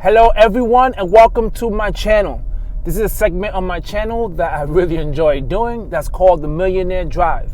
Hello everyone and welcome to my channel. This is a segment on my channel that I really enjoy doing that's called the Millionaire Drive,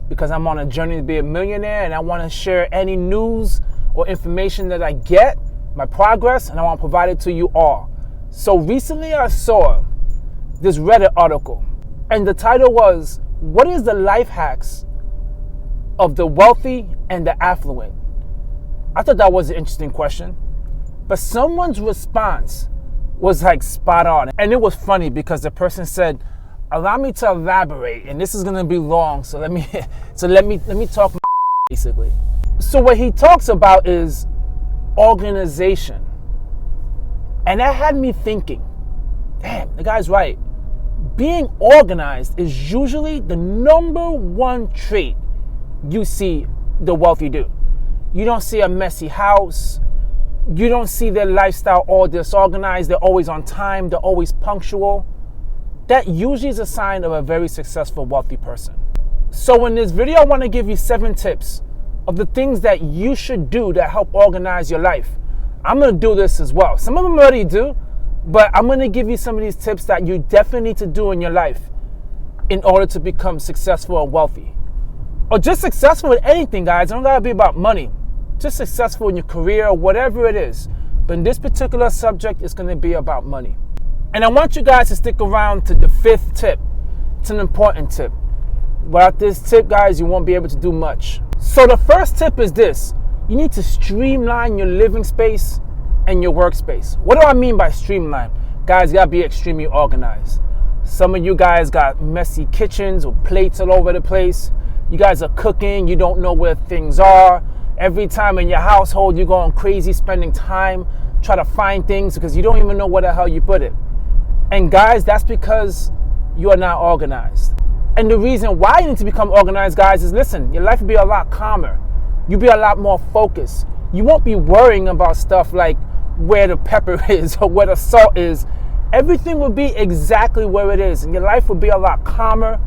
because I'm on a journey to be a millionaire and I want to share any news or information that I get, my progress, and I want to provide it to you all. So recently I saw this Reddit article and the title was, "What is the life hacks of the wealthy and the affluent?" I thought that was an interesting question, but someone's response was like spot on. And it was funny because the person said, "Allow me to elaborate, and this is gonna be long, so let me talk basically." So what he talks about is organization. And that had me thinking, damn, the guy's right. Being organized is usually the number one trait you see the wealthy do. You don't see a messy house. You don't see their lifestyle all disorganized. They're always on time. They're always punctual. That usually is a sign of a very successful, wealthy person. So in this video, I want to give you 7 tips of the things that you should do to help organize your life. I'm going to do this as well. Some of them already do, but I'm going to give you some of these tips that you definitely need to do in your life in order to become successful and wealthy. Or just successful in anything, guys. It don't gotta be about money. Just successful in your career, whatever it is. But in this particular subject, it's gonna be about money. And I want you guys to stick around to the 5th tip. It's an important tip. Without this tip, guys, you won't be able to do much. So the first tip is this. You need to streamline your living space and your workspace. What do I mean by streamline? Guys, you gotta be extremely organized. Some of you guys got messy kitchens with plates all over the place. You guys are cooking, you don't know where things are. Every time in your household, you're going crazy, spending time trying to find things because you don't even know where the hell you put it. And guys, that's because you are not organized. And the reason why you need to become organized, guys, is listen, your life will be a lot calmer. You'll be a lot more focused. You won't be worrying about stuff like where the pepper is or where the salt is. Everything will be exactly where it is, and your life will be a lot calmer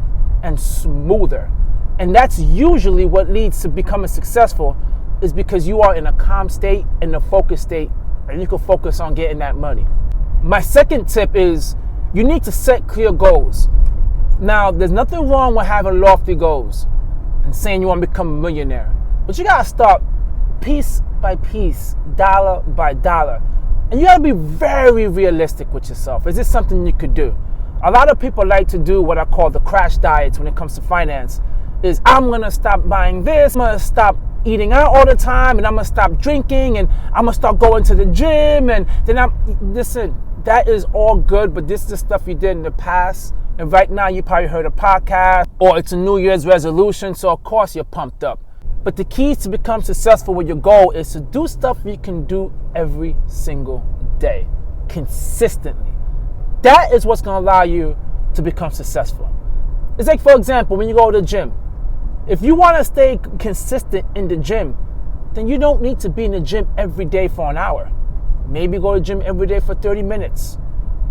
and smoother. And that's usually what leads to becoming successful, is because you are in a calm state, in a focused state, and you can focus on getting that money. My second tip is you need to set clear goals. Now, there's nothing wrong with having lofty goals and saying you want to become a millionaire, but you gotta start piece by piece, dollar by dollar. And you gotta be very realistic with yourself. Is this something you could do? A lot of people like to do what I call the crash diets when it comes to finance. Is I'm going to stop buying this, I'm going to stop eating out all the time, and I'm going to stop drinking, and I'm going to start going to the gym, and then listen, that is all good, but this is the stuff you did in the past, and right now you probably heard a podcast, or it's a New Year's resolution, so of course you're pumped up. But the key to become successful with your goal is to do stuff you can do every single day, consistently. That is what's going to allow you to become successful. It's like, for example, when you go to the gym. If you want to stay consistent in the gym, then you don't need to be in the gym every day for an hour. Maybe go to the gym every day for 30 minutes.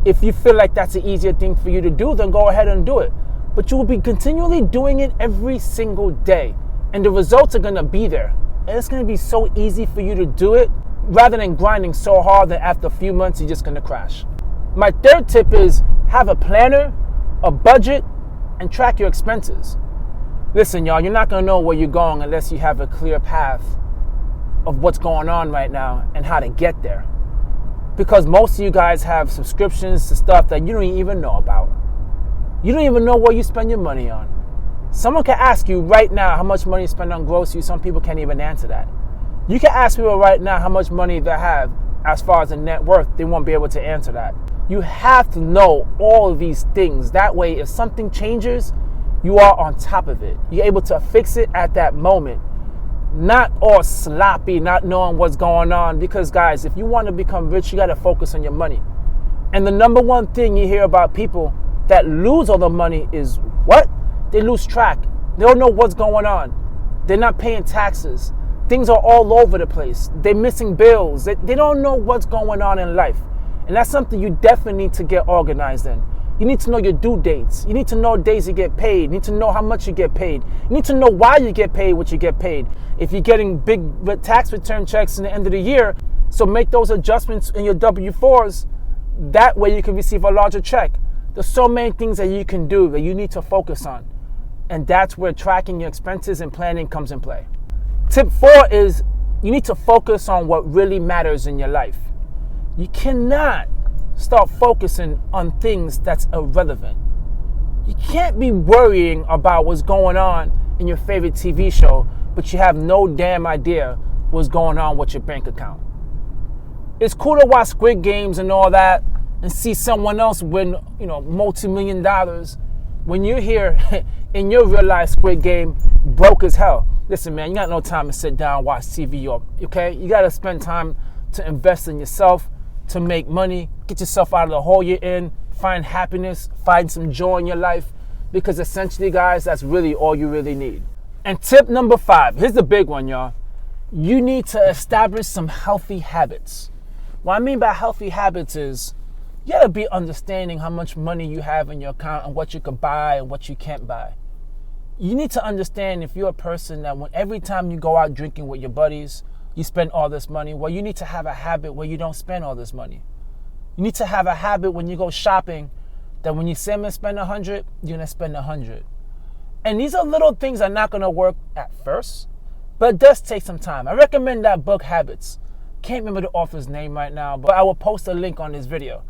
If you feel like that's an easier thing for you to do, then go ahead and do it. But you will be continually doing it every single day. And the results are going to be there. And it's going to be so easy for you to do it rather than grinding so hard that after a few months, you're just going to crash. My third tip is have a planner, a budget, and track your expenses. Listen, y'all, you're not going to know where you're going unless you have a clear path of what's going on right now and how to get there. Because most of you guys have subscriptions to stuff that you don't even know about. You don't even know what you spend your money on. Someone can ask you right now how much money you spend on groceries. Some people can't even answer that. You can ask people right now how much money they have as far as a net worth. They won't be able to answer that. You have to know all of these things. That way, if something changes, you are on top of it. You're able to fix it at that moment. Not all sloppy, not knowing what's going on. Because, guys, if you want to become rich, you got to focus on your money. And the number one thing you hear about people that lose all the money is what? They lose track. They don't know what's going on. They're not paying taxes. Things are all over the place. They're missing bills. They don't know what's going on in life. And that's something you definitely need to get organized in. You need to know your due dates. You need to know days you get paid. You need to know how much you get paid. You need to know why you get paid what you get paid. If you're getting big tax return checks in the end of the year, So make those adjustments in your W-4s. That way you can receive a larger check. There's so many things that you can do that you need to focus on. And that's where tracking your expenses and planning comes in play. Tip 4 is you need to focus on what really matters in your life. You cannot start focusing on things that's irrelevant. You can't be worrying about what's going on in your favorite TV show, but you have no damn idea what's going on with your bank account. It's cool to watch Squid Games and all that and see someone else win, multi-million dollars when you're here in your real life Squid Game broke as hell. Listen, man, you got no time to sit down and watch TV, okay? You got to spend time to invest in yourself, to make money, get yourself out of the hole you're in, find happiness, find some joy in your life, because essentially, guys, that's really all you really need. And tip number 5, here's the big one, y'all. You need to establish some healthy habits. What I mean by healthy habits is you got to be understanding how much money you have in your account and what you could buy and what you can't buy. You need to understand if you're a person that every time you go out drinking with your buddies, you spend all this money. Well, you need to have a habit where you don't spend all this money. You need to have a habit when you go shopping that when you say I'm going to spend 100, you're going to spend 100. And these are little things that are not going to work at first, but it does take some time. I recommend that book, Habits. Can't remember the author's name right now, but I will post a link on this video.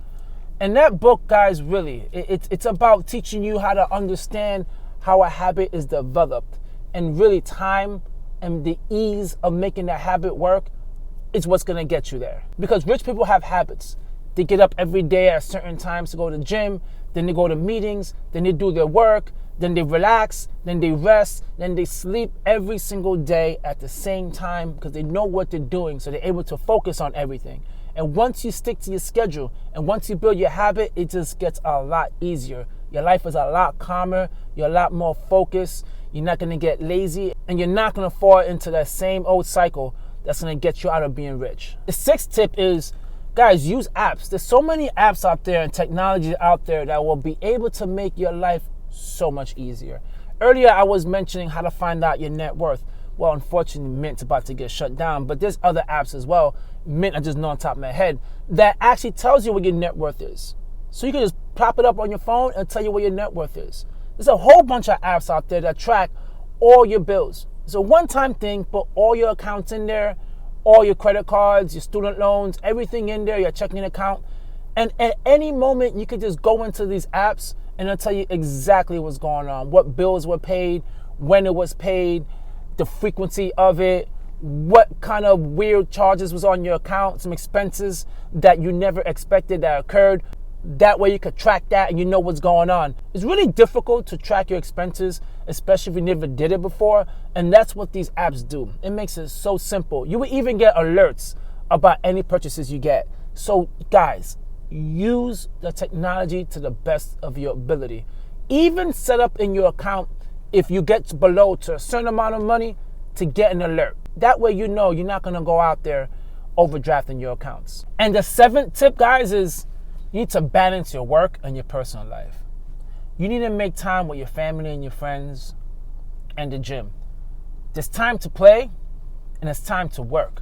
And that book, guys, really, it's about teaching you how to understand how a habit is developed. And really time and the ease of making that habit work is what's going to get you there. Because rich people have habits. They get up every day at certain times to go to the gym, then they go to meetings, then they do their work, then they relax, then they rest, then they sleep every single day at the same time because they know what they're doing, so they're able to focus on everything. And once you stick to your schedule and once you build your habit, it just gets a lot easier. Your life is a lot calmer, you're a lot more focused, you're not going to get lazy, and you're not going to fall into that same old cycle that's going to get you out of being rich. The 6th tip is, guys, use apps. There's so many apps out there and technology out there that will be able to make your life so much easier. Earlier, I was mentioning how to find out your net worth. Well, unfortunately, Mint's about to get shut down, but there's other apps as well. Mint, I just know on top of my head, that actually tells you what your net worth is. So you can just pop it up on your phone and tell you what your net worth is. There's a whole bunch of apps out there that track all your bills. It's a one-time thing, put all your accounts in there, all your credit cards, your student loans, everything in there, your checking account. And at any moment, you could just go into these apps and it'll tell you exactly what's going on, what bills were paid, when it was paid, the frequency of it, what kind of weird charges was on your account, some expenses that you never expected that occurred. That way you could track that and you know what's going on. It's really difficult to track your expenses, especially if you never did it before. And that's what these apps do. It makes it so simple. You will even get alerts about any purchases you get. So guys, use the technology to the best of your ability. Even set up in your account, if you get below to a certain amount of money, to get an alert. That way you know you're not going to go out there overdrafting your accounts. And the 7th tip, guys, is you need to balance your work and your personal life. You need to make time with your family and your friends and the gym. There's time to play and it's time to work.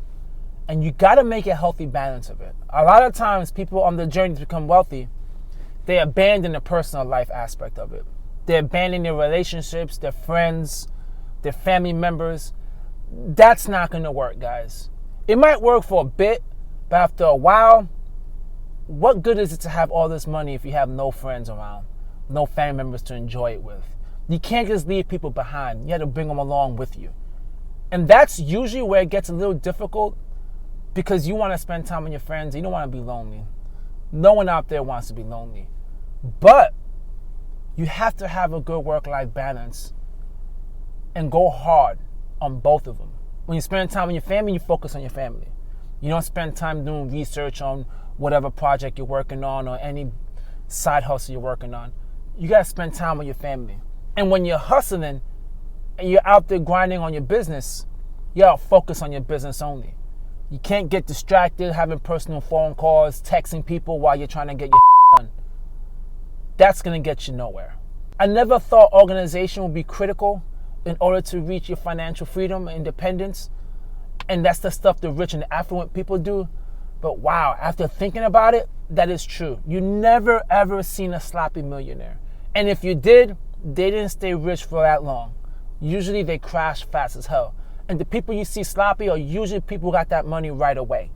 And you got to make a healthy balance of it. A lot of times people on the journey to become wealthy, they abandon the personal life aspect of it. They abandon their relationships, their friends, their family members. That's not going to work, guys. It might work for a bit, but after a while, what good is it to have all this money if you have no friends around, no family members to enjoy it with? You can't just leave people behind. You have to bring them along with you. And that's usually where it gets a little difficult because you want to spend time with your friends. You don't want to be lonely. No one out there wants to be lonely. But you have to have a good work-life balance and go hard on both of them. When you spend time with your family, you focus on your family. You don't spend time doing research on whatever project you're working on or any side hustle you're working on. You got to spend time with your family. And when you're hustling and you're out there grinding on your business, you got to focus on your business only. You can't get distracted having personal phone calls, texting people while you're trying to get your done. That's going to get you nowhere. I never thought organization would be critical in order to reach your financial freedom and independence. And that's the stuff the rich and the affluent people do. But wow, after thinking about it, that is true. You never ever seen a sloppy millionaire. And if you did, they didn't stay rich for that long. Usually they crash fast as hell. And the people you see sloppy are usually people who got that money right away.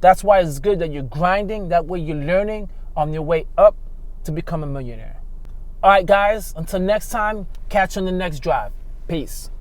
That's why it's good that you're grinding. That way you're learning on your way up to become a millionaire. All right, guys, until next time, catch you on the next drive. Peace.